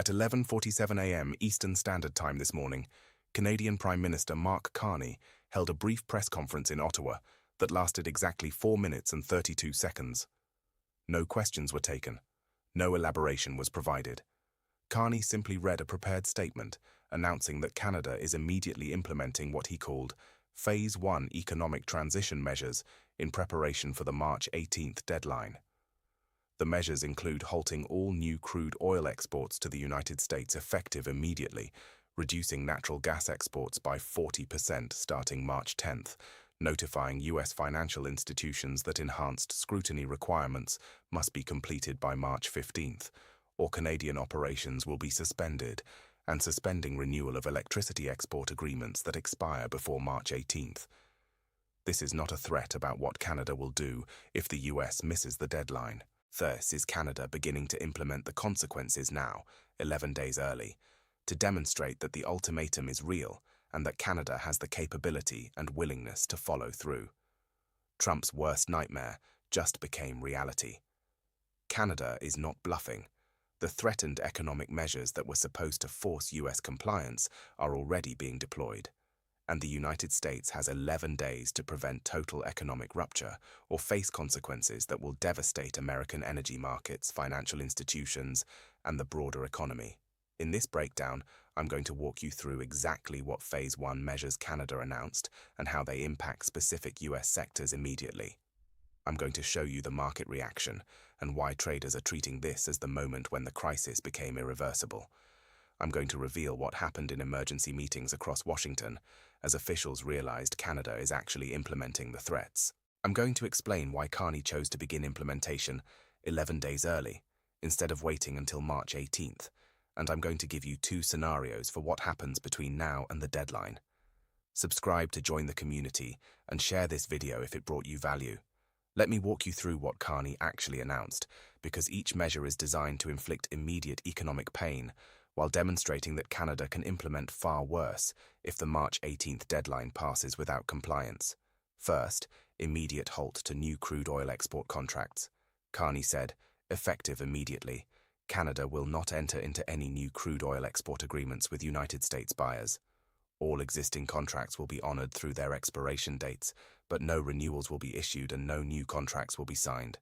At 11:47 a.m. Eastern Standard Time this morning, Canadian Prime Minister Mark Carney held a brief press conference in Ottawa that lasted exactly 4 minutes and 32 seconds. No questions were taken. No elaboration was provided. Carney simply read a prepared statement announcing that Canada is immediately implementing what he called Phase 1 economic transition measures in preparation for the March 18th deadline. The measures include halting all new crude oil exports to the United States effective immediately, reducing natural gas exports by 40% starting March 10th, notifying U.S. financial institutions that enhanced scrutiny requirements must be completed by March 15th, or Canadian operations will be suspended, and suspending renewal of electricity export agreements that expire before March 18th. This is not a threat about what Canada will do if the U.S. misses the deadline. Thus is Canada beginning to implement the consequences now, 11 days early, to demonstrate that the ultimatum is real and that Canada has the capability and willingness to follow through. Trump's worst nightmare just became reality. Canada is not bluffing. The threatened economic measures that were supposed to force U.S. compliance are already being deployed, and the United States has 11 days to prevent total economic rupture or face consequences that will devastate American energy markets, financial institutions, and the broader economy. In this breakdown, I'm going to walk you through exactly what Phase 1 measures Canada announced and how they impact specific U.S. sectors immediately. I'm going to show you the market reaction and why traders are treating this as the moment when the crisis became irreversible. I'm going to reveal what happened in emergency meetings across Washington as officials realized Canada is actually implementing the threats. I'm going to explain why Carney chose to begin implementation 11 days early instead of waiting until March 18th, and I'm going to give you 2 scenarios for what happens between now and the deadline. Subscribe to join the community and share this video if it brought you value. Let me walk you through what Carney actually announced, because each measure is designed to inflict immediate economic pain, while demonstrating that Canada can implement far worse if the March 18th deadline passes without compliance. First, immediate halt to new crude oil export contracts. Carney said, effective immediately, Canada will not enter into any new crude oil export agreements with United States buyers. All existing contracts will be honored through their expiration dates, but no renewals will be issued and no new contracts will be signed.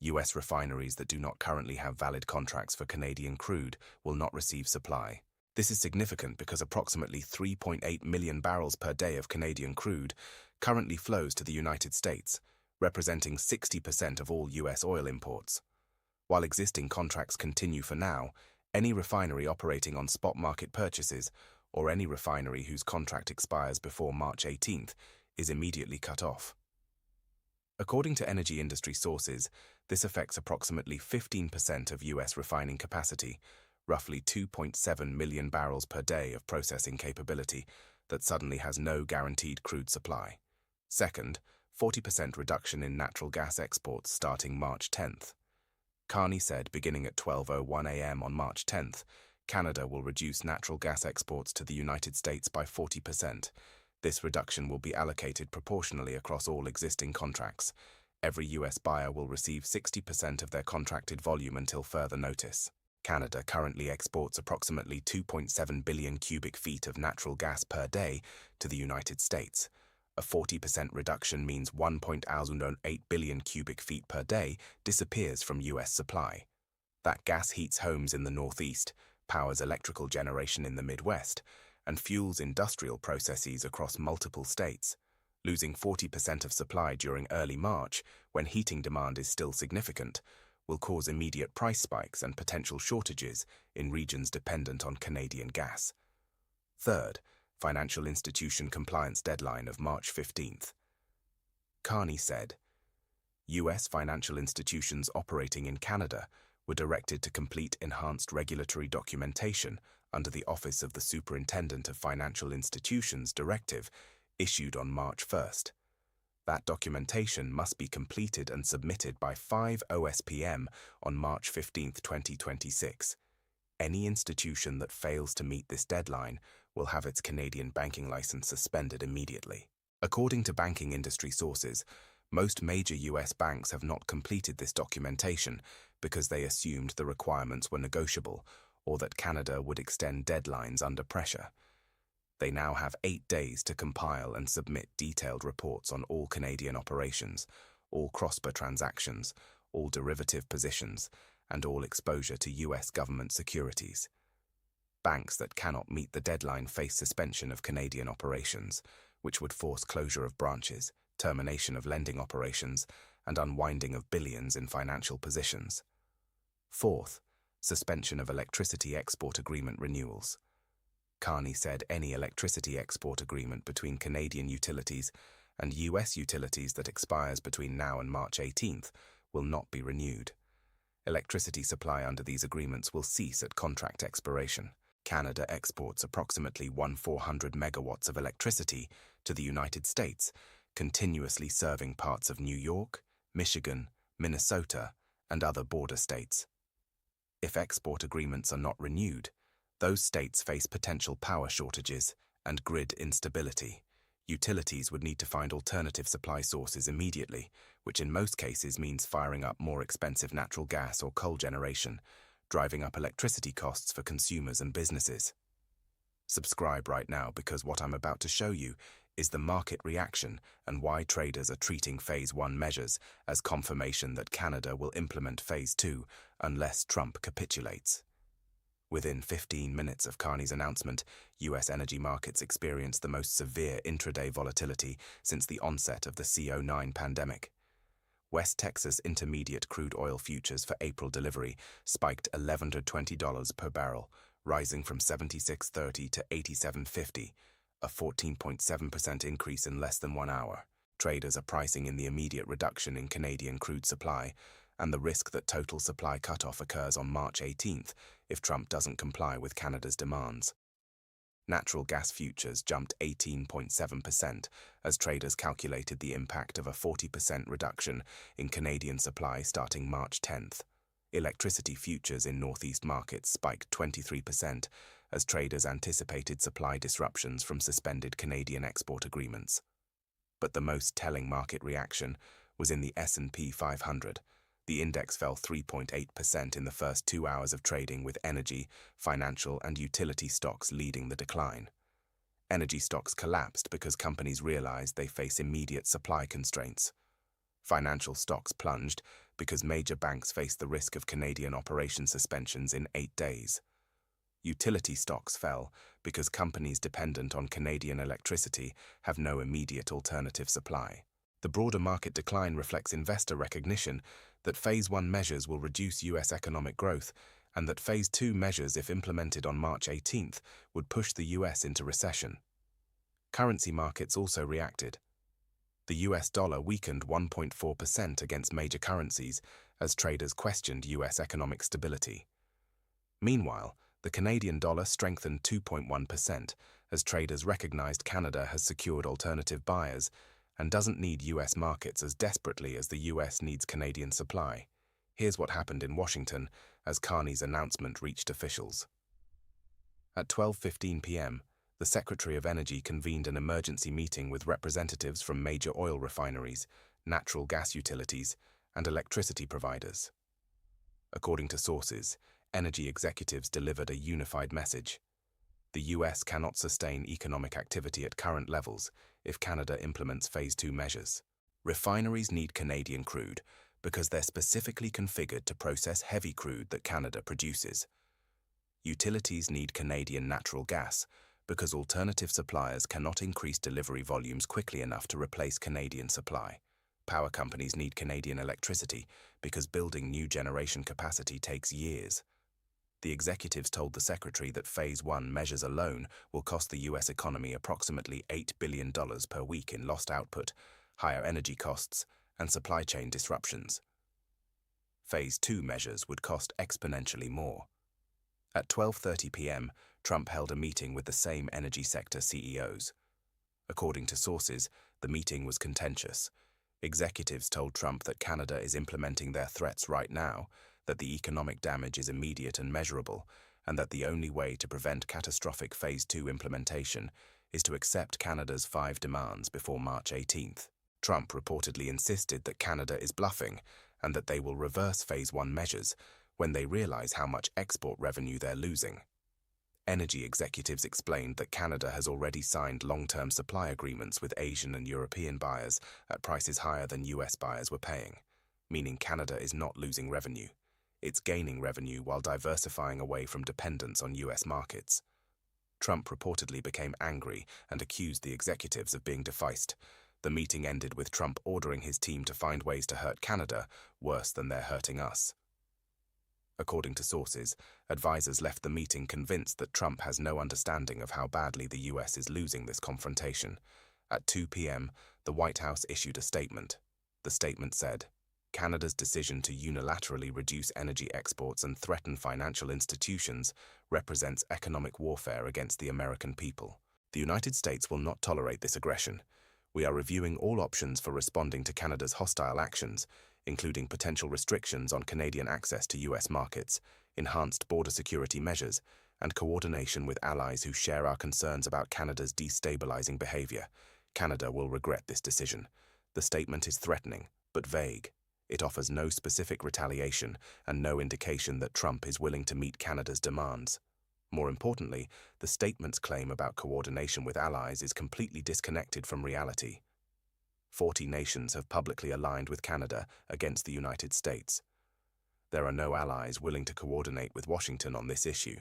U.S. refineries that do not currently have valid contracts for Canadian crude will not receive supply. This is significant because approximately 3.8 million barrels per day of Canadian crude currently flows to the United States, representing 60% of all U.S. oil imports. While existing contracts continue for now, any refinery operating on spot market purchases or any refinery whose contract expires before March 18th is immediately cut off. According to energy industry sources, this affects approximately 15% of U.S. refining capacity, roughly 2.7 million barrels per day of processing capability that suddenly has no guaranteed crude supply. Second, 40% reduction in natural gas exports starting March 10th. Carney said beginning at 12:01 a.m. on March 10th, Canada will reduce natural gas exports to the United States by 40%. This reduction will be allocated proportionally across all existing contracts. Every U.S. buyer will receive 60% of their contracted volume until further notice. Canada currently exports approximately 2.7 billion cubic feet of natural gas per day to the United States. A 40% reduction means 1.08 billion cubic feet per day disappears from U.S. supply. That gas heats homes in the Northeast, powers electrical generation in the Midwest, and fuels industrial processes across multiple states. Losing 40% of supply during early March, when heating demand is still significant, will cause immediate price spikes and potential shortages in regions dependent on Canadian gas. Third, financial institution compliance deadline of March 15th. Carney said, U.S. financial institutions operating in Canada were directed to complete enhanced regulatory documentation under the Office of the Superintendent of Financial Institutions Directive issued on March 1st. That documentation must be completed and submitted by 5 OSPM on March 15, 2026. Any institution that fails to meet this deadline will have its Canadian banking license suspended immediately. According to banking industry sources, most major U.S. banks have not completed this documentation because they assumed the requirements were negotiable or that Canada would extend deadlines under pressure. They now have 8 days to compile and submit detailed reports on all Canadian operations, all cross-border transactions, all derivative positions, and all exposure to US government securities. Banks that cannot meet the deadline face suspension of Canadian operations, which would force closure of branches, termination of lending operations, and unwinding of billions in financial positions. Fourth, suspension of electricity export agreement renewals. Carney said any electricity export agreement between Canadian utilities and US utilities that expires between now and March 18th will not be renewed. Electricity supply under these agreements will cease at contract expiration. Canada exports approximately 1,400 megawatts of electricity to the United States, continuously serving parts of New York, Michigan, Minnesota, and other border states. If export agreements are not renewed, those states face potential power shortages and grid instability. Utilities would need to find alternative supply sources immediately, which in most cases means firing up more expensive natural gas or coal generation, driving up electricity costs for consumers and businesses. Subscribe right now because what I'm about to show you is the market reaction and why traders are treating Phase 1 measures as confirmation that Canada will implement Phase 2 unless Trump capitulates. Within 15 minutes of Carney's announcement, US energy markets experienced the most severe intraday volatility since the onset of the CO9 pandemic. West Texas Intermediate crude oil futures for April delivery spiked $1,120 per barrel, rising from $76.30 to $87.50, a 14.7% increase in less than 1 hour. Traders are pricing in the immediate reduction in Canadian crude supply and the risk that total supply cutoff occurs on March 18th if Trump doesn't comply with Canada's demands. Natural gas futures jumped 18.7% as traders calculated the impact of a 40% reduction in Canadian supply starting March 10th. Electricity futures in Northeast markets spiked 23% as traders anticipated supply disruptions from suspended Canadian export agreements. But the most telling market reaction was in the S&P 500. The index fell 3.8% in the first 2 hours of trading, with energy, financial, and utility stocks leading the decline. Energy stocks collapsed because companies realized they face immediate supply constraints. Financial stocks plunged because major banks face the risk of Canadian operation suspensions in 8 days. Utility stocks fell because companies dependent on Canadian electricity have no immediate alternative supply. The broader market decline reflects investor recognition that Phase 1 measures will reduce US economic growth and that Phase 2 measures, if implemented on March 18th, would push the US into recession. Currency markets also reacted. The US dollar weakened 1.4% against major currencies as traders questioned US economic stability. Meanwhile, the Canadian dollar strengthened 2.1% as traders recognized Canada has secured alternative buyers and doesn't need US markets as desperately as the US needs Canadian supply. Here's what happened in Washington as Carney's announcement reached officials. At 12:15 p.m., the Secretary of Energy convened an emergency meeting with representatives from major oil refineries, natural gas utilities, and electricity providers. According to sources, energy executives delivered a unified message. The US cannot sustain economic activity at current levels if Canada implements Phase 2 measures. Refineries need Canadian crude because they're specifically configured to process heavy crude that Canada produces. Utilities need Canadian natural gas because alternative suppliers cannot increase delivery volumes quickly enough to replace Canadian supply. Power companies need Canadian electricity because building new generation capacity takes years. The executives told the Secretary that Phase 1 measures alone will cost the US economy approximately $8 billion per week in lost output, higher energy costs, and supply chain disruptions. Phase 2 measures would cost exponentially more. At 12:30 p.m., Trump held a meeting with the same energy sector CEOs. According to sources, the meeting was contentious. Executives told Trump that Canada is implementing their threats right now, that the economic damage is immediate and measurable, and that the only way to prevent catastrophic Phase 2 implementation is to accept Canada's 5 demands before March 18th. Trump reportedly insisted that Canada is bluffing and that they will reverse Phase 1 measures when they realize how much export revenue they're losing. Energy executives explained that Canada has already signed long-term supply agreements with Asian and European buyers at prices higher than US buyers were paying, meaning Canada is not losing revenue. It's gaining revenue while diversifying away from dependence on US markets. Trump reportedly became angry and accused the executives of being defaced. The meeting ended with Trump ordering his team to find ways to hurt Canada worse than they're hurting us. According to sources, advisors left the meeting convinced that Trump has no understanding of how badly the US is losing this confrontation. At 2 p.m., the White House issued a statement. The statement said, Canada's decision to unilaterally reduce energy exports and threaten financial institutions represents economic warfare against the American people. The United States will not tolerate this aggression. We are reviewing all options for responding to Canada's hostile actions, including potential restrictions on Canadian access to US markets, enhanced border security measures, and coordination with allies who share our concerns about Canada's destabilizing behavior. Canada will regret this decision. The statement is threatening, but vague. It offers no specific retaliation and no indication that Trump is willing to meet Canada's demands. More importantly, the statement's claim about coordination with allies is completely disconnected from reality. 40 nations have publicly aligned with Canada against the United States. There are no allies willing to coordinate with Washington on this issue.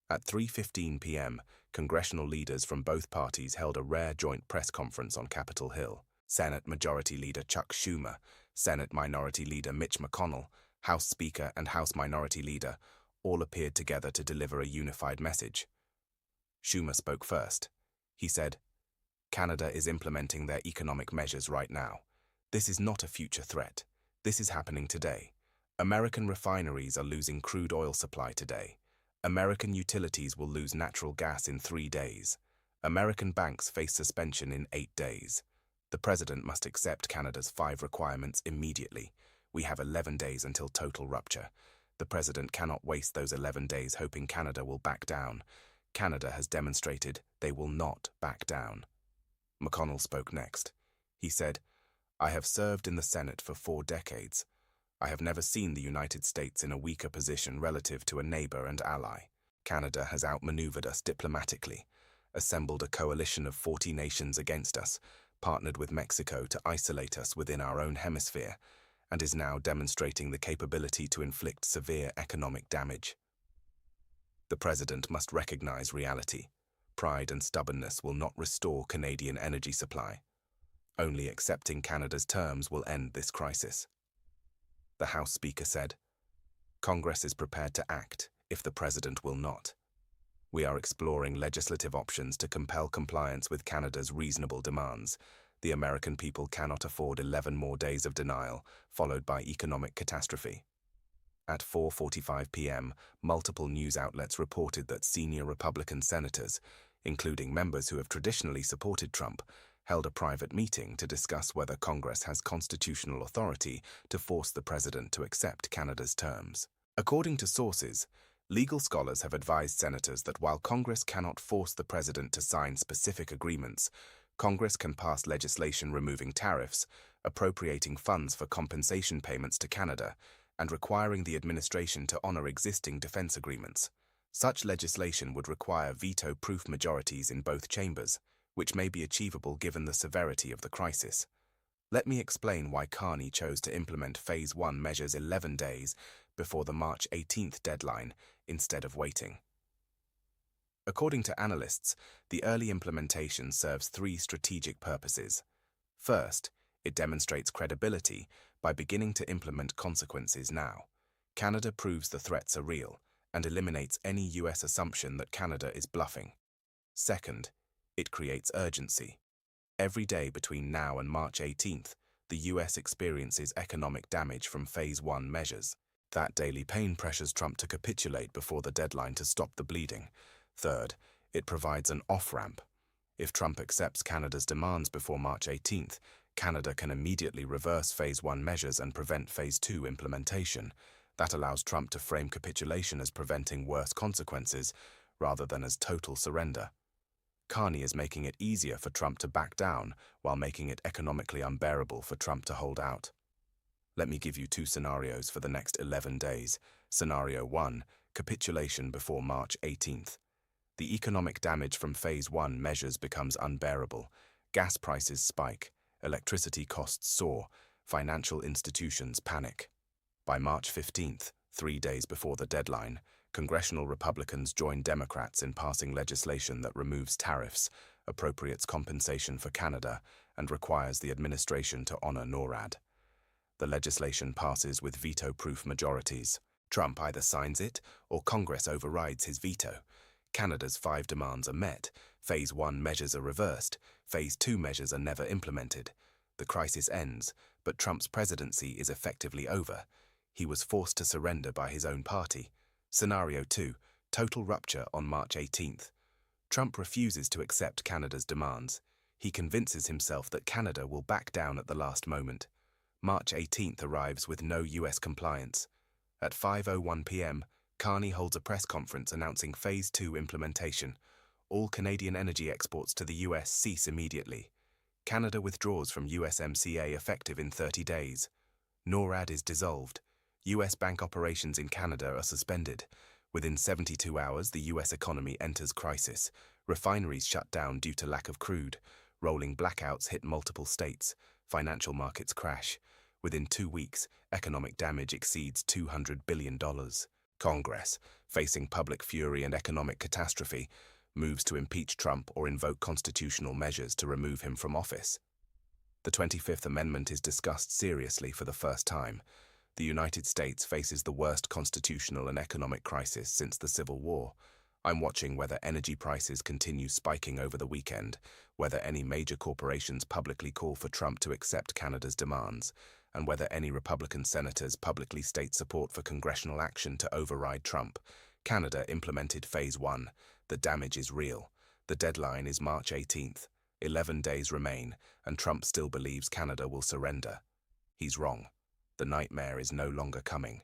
At 3:15 p.m., congressional leaders from both parties held a rare joint press conference on Capitol Hill. Senate Majority Leader Chuck Schumer, Senate Minority Leader Mitch McConnell, House Speaker and House Minority Leader all appeared together to deliver a unified message. Schumer spoke first. He said, Canada is implementing their economic measures right now. This is not a future threat. This is happening today. American refineries are losing crude oil supply today. American utilities will lose natural gas in 3 days. American banks face suspension in 8 days. The president must accept Canada's 5 requirements immediately. We have 11 days until total rupture. The president cannot waste those 11 days hoping Canada will back down. Canada has demonstrated they will not back down. McConnell spoke next. He said, I have served in the Senate for 4 decades. I have never seen the United States in a weaker position relative to a neighbor and ally. Canada has outmaneuvered us diplomatically, assembled a coalition of 40 nations against us, partnered with Mexico to isolate us within our own hemisphere, and is now demonstrating the capability to inflict severe economic damage. The president must recognize reality. Pride and stubbornness will not restore Canadian energy supply. Only accepting Canada's terms will end this crisis. The House Speaker said, Congress is prepared to act if the president will not. We are exploring legislative options to compel compliance with Canada's reasonable demands. The American people cannot afford 11 more days of denial, followed by economic catastrophe. At 4:45 p.m., multiple news outlets reported that senior Republican senators, including members who have traditionally supported Trump, held a private meeting to discuss whether Congress has constitutional authority to force the president to accept Canada's terms. According to sources, legal scholars have advised senators that while Congress cannot force the president to sign specific agreements, Congress can pass legislation removing tariffs, appropriating funds for compensation payments to Canada, and requiring the administration to honor existing defense agreements. Such legislation would require veto-proof majorities in both chambers, which may be achievable given the severity of the crisis. Let me explain why Carney chose to implement Phase 1 measures 11 days before the March 18th deadline instead of waiting. According to analysts, the early implementation serves 3 strategic purposes. First, it demonstrates credibility by beginning to implement consequences now. Canada proves the threats are real and eliminates any US assumption that Canada is bluffing. Second, it creates urgency. Every day between now and March 18th, the US experiences economic damage from Phase 1 measures. That daily pain pressures Trump to capitulate before the deadline to stop the bleeding. Third, it provides an off-ramp. If Trump accepts Canada's demands before March 18th, Canada can immediately reverse Phase 1 measures and prevent Phase 2 implementation. That allows Trump to frame capitulation as preventing worse consequences rather than as total surrender. Carney is making it easier for Trump to back down while making it economically unbearable for Trump to hold out. Let me give you two scenarios for the next 11 days. Scenario 1, capitulation before March 18th. The economic damage from Phase 1 measures becomes unbearable. Gas prices spike, electricity costs soar, financial institutions panic. By March 15th, 3 days before the deadline, congressional Republicans join Democrats in passing legislation that removes tariffs, appropriates compensation for Canada, and requires the administration to honor NORAD. The legislation passes with veto-proof majorities. Trump either signs it or Congress overrides his veto. Canada's 5 demands are met, Phase 1 measures are reversed, Phase 2 measures are never implemented. The crisis ends, but Trump's presidency is effectively over. He was forced to surrender by his own party. Scenario 2, total rupture on March 18th. Trump refuses to accept Canada's demands. He convinces himself that Canada will back down at the last moment. March 18th arrives with no US compliance. At 5:01 p.m., Carney holds a press conference announcing Phase 2 implementation. All Canadian energy exports to the US cease immediately. Canada withdraws from USMCA effective in 30 days. NORAD is dissolved. US bank operations in Canada are suspended. Within 72 hours, the US economy enters crisis. Refineries shut down due to lack of crude. Rolling blackouts hit multiple states. Financial markets crash. Within 2 weeks, economic damage exceeds $200 billion. Congress, facing public fury and economic catastrophe, moves to impeach Trump or invoke constitutional measures to remove him from office. The 25th Amendment is discussed seriously for the first time. The United States faces the worst constitutional and economic crisis since the Civil War. I'm watching whether energy prices continue spiking over the weekend, whether any major corporations publicly call for Trump to accept Canada's demands, and whether any Republican senators publicly state support for congressional action to override Trump. Canada implemented Phase 1. The damage is real. The deadline is March 18th. 11 days remain, and Trump still believes Canada will surrender. He's wrong. The nightmare is no longer coming.